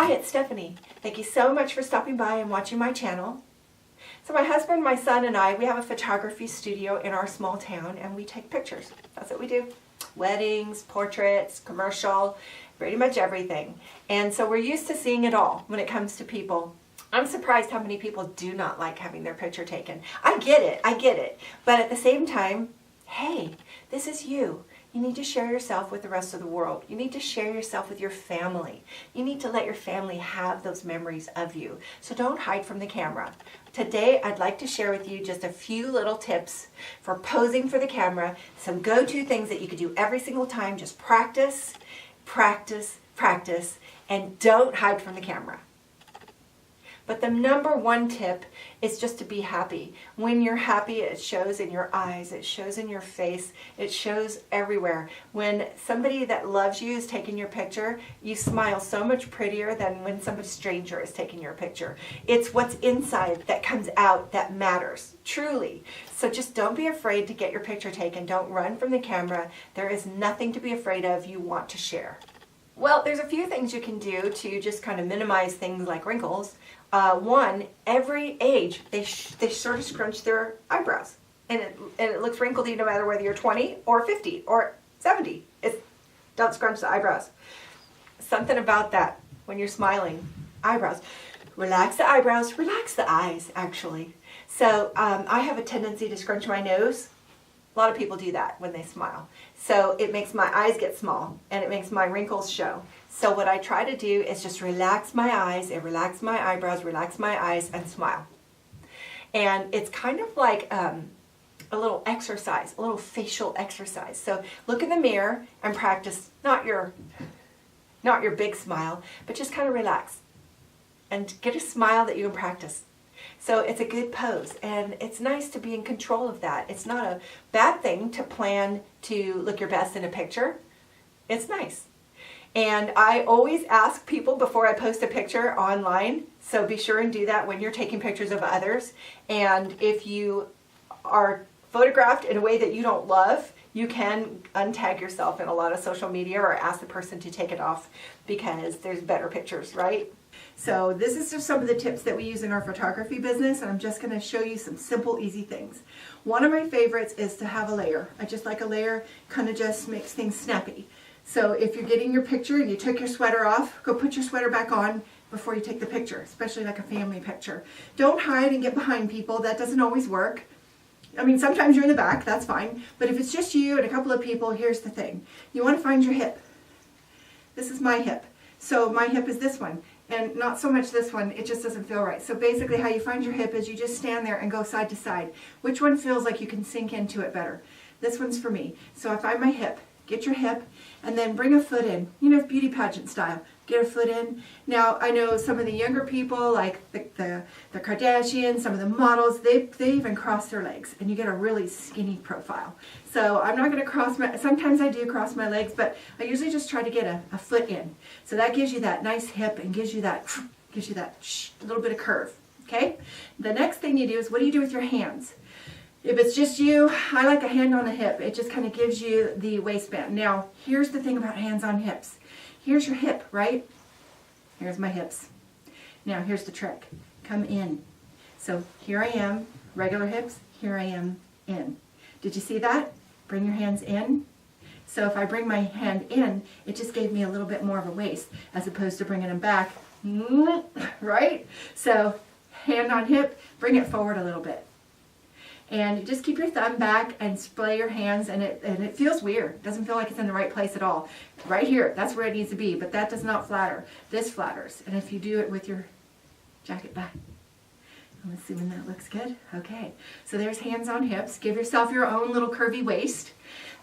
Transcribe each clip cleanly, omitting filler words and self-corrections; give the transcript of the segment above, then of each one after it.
Hi, it's Stephanie. Thank you so much for stopping by and watching my channel. So my husband, my son, and I, we have a photography studio in our small town, and we take pictures. That's what we do. Weddings, portraits, commercial, pretty much everything. And so we're used to seeing it all when it comes to people. I'm surprised how many people do not like having their picture taken. I get it. But at the same time, hey, this is you. You need to share yourself with the rest of the world. You need to share yourself with your family. You need to let your family have those memories of you. So don't hide from the camera. Today, I'd like to share with you just a few little tips for posing for the camera. Some go-to things that you could do every single time. Just practice, practice, practice, and don't hide from the camera. But the number one tip is just to be happy. When you're happy, it shows in your eyes, it shows in your face, it shows everywhere. When somebody that loves you is taking your picture, you smile so much prettier than when somebody stranger is taking your picture. It's what's inside that comes out that matters, truly. So just don't be afraid to get your picture taken. Don't run from the camera. There is nothing to be afraid of. You want to share. Well, there's a few things you can do to just kind of minimize things like wrinkles. One, every age, they sort of scrunch their eyebrows. And it looks wrinkledy no matter whether you're 20 or 50 or 70. Don't scrunch the eyebrows. Something about that when you're smiling. Eyebrows. Relax the eyebrows. Relax the eyes, actually. So I have a tendency to scrunch my nose. A lot of people do that when they smile. So it makes my eyes get small and it makes my wrinkles show. So what I try to do is just relax my eyes and relax my eyebrows, relax my eyes, and smile. And it's kind of like a little exercise, a little facial exercise. So look in the mirror and practice not your big smile, but just kind of relax and get a smile that you can practice. So it's a good pose, and it's nice to be in control of that. It's not a bad thing to plan to look your best in a picture. It's nice. And I always ask people before I post a picture online, so be sure and do that when you're taking pictures of others. And if you are photographed in a way that you don't love, you can untag yourself in a lot of social media or ask the person to take it off because there's better pictures, right? So this is just some of the tips that we use in our photography business, and I'm just going to show you some simple, easy things. One of my favorites is to have a layer. I just like a layer, kind of just makes things snappy. So if you're getting your picture and you took your sweater off, go put your sweater back on before you take the picture, especially like a family picture. Don't hide and get behind people. That doesn't always work. I mean, sometimes you're in the back, that's fine. But if it's just you and a couple of people, here's the thing. You want to find your hip. This is my hip. So my hip is this one. And not so much this one, it just doesn't feel right. So basically how you find your hip is you just stand there and go side to side. Which one feels like you can sink into it better? This one's for me. So I find my hip. Get your hip and then bring a foot in. You know, beauty pageant style. Get a foot in. Now, I know some of the younger people, like the Kardashians, some of the models, they even cross their legs, and you get a really skinny profile. So I'm not going to cross my, sometimes I do cross my legs, but I usually just try to get a foot in. So that gives you that nice hip and gives you that little bit of curve, okay? The next thing you do is, what do you do with your hands? If it's just you, I like a hand on the hip. It just kind of gives you the waistband. Now, here's the thing about hands on hips. Here's your hip, right? Here's my hips. Now, here's the trick. Come in. So here I am, regular hips. Here I am, in. Did you see that? Bring your hands in. So if I bring my hand in, it just gave me a little bit more of a waist as opposed to bringing them back, right? So hand on hip, bring it forward a little bit. And you just keep your thumb back and splay your hands, and it feels weird. It doesn't feel like it's in the right place at all. Right here, that's where it needs to be, but that does not flatter. This flatters. And if you do it with your jacket back, I'm assuming that looks good. Okay, so there's hands on hips. Give yourself your own little curvy waist.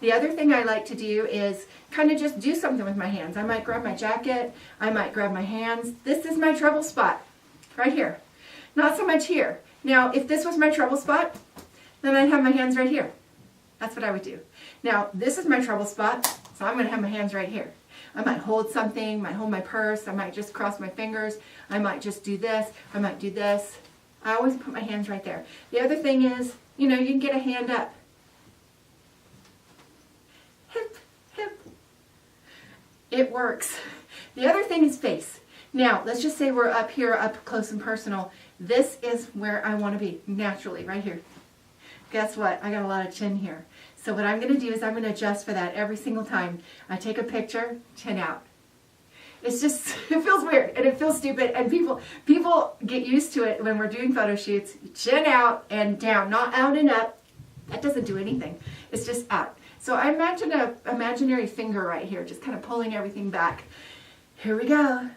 The other thing I like to do is kind of just do something with my hands. I might grab my jacket. I might grab my hands. This is my trouble spot, right here. Not so much here. Now, if this was my trouble spot, then I'd have my hands right here. That's what I would do. Now, this is my trouble spot, so I'm going to have my hands right here. I might hold something, might hold my purse, I might just cross my fingers, I might just do this, I might do this. I always put my hands right there. The other thing is, you know, you can get a hand up. Hip, hip. It works. The other thing is face. Now, let's just say we're up here, up close and personal. This is where I want to be, naturally, right here. Guess what? I got a lot of chin here. So what I'm going to do is I'm going to adjust for that every single time. I take a picture, chin out. It's just, it feels weird and it feels stupid, and people get used to it when we're doing photo shoots. Chin out and down, not out and up. That doesn't do anything. It's just out. So I imagine an imaginary finger right here, just kind of pulling everything back. Here we go.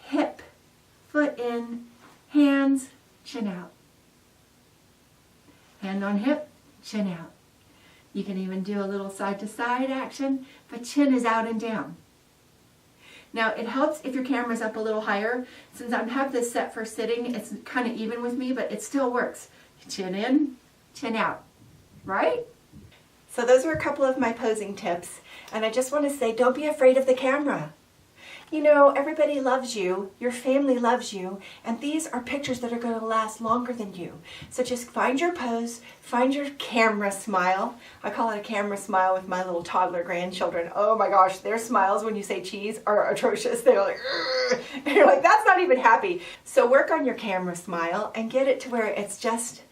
Hip, foot in, hands, chin out. Hand on hip, chin out. You can even do a little side-to-side action, but chin is out and down. Now, it helps if your camera's up a little higher. Since I have this set for sitting, it's kind of even with me, but it still works. Chin in, chin out, right? So those were a couple of my posing tips, and I just want to say, don't be afraid of the camera. You know, everybody loves you, your family loves you, and these are pictures that are going to last longer than you. So just find your pose, find your camera smile. I call it a camera smile with my little toddler grandchildren. Oh my gosh, their smiles when you say cheese are atrocious. They're like, "Ugh." And you're like, that's not even happy. So work on your camera smile and get it to where it's just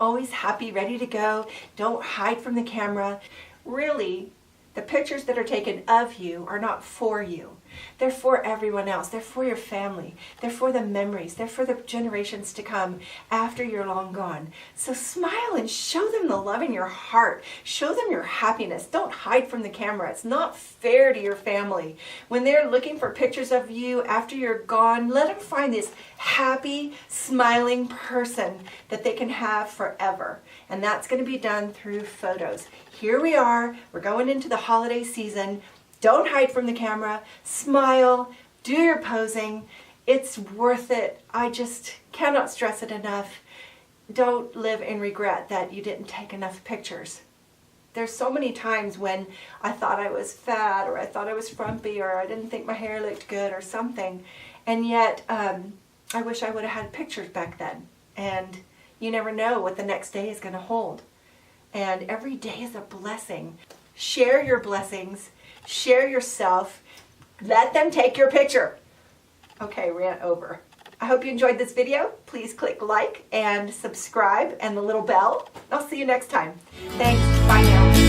always happy, ready to go. Don't hide from the camera. Really, the pictures that are taken of you are not for you. They're for everyone else. They're for your family. They're for the memories. They're for the generations to come after you're long gone. So smile and show them the love in your heart. Show them your happiness. Don't hide from the camera. It's not fair to your family. When they're looking for pictures of you after you're gone, let them find this happy, smiling person that they can have forever. And that's going to be done through photos. Here we are. We're going into the holiday season. Don't hide from the camera. Smile. Do your posing. It's worth it. I just cannot stress it enough. Don't live in regret that you didn't take enough pictures. There's so many times when I thought I was fat, or I thought I was frumpy, or I didn't think my hair looked good or something. And yet, I wish I would have had pictures back then. And you never know what the next day is going to hold. And every day is a blessing. Share your blessings. Share yourself. Let them take your picture. Okay, rant over. I hope you enjoyed this video. Please click like and subscribe and the little bell. I'll see you next time. Thanks. Bye now.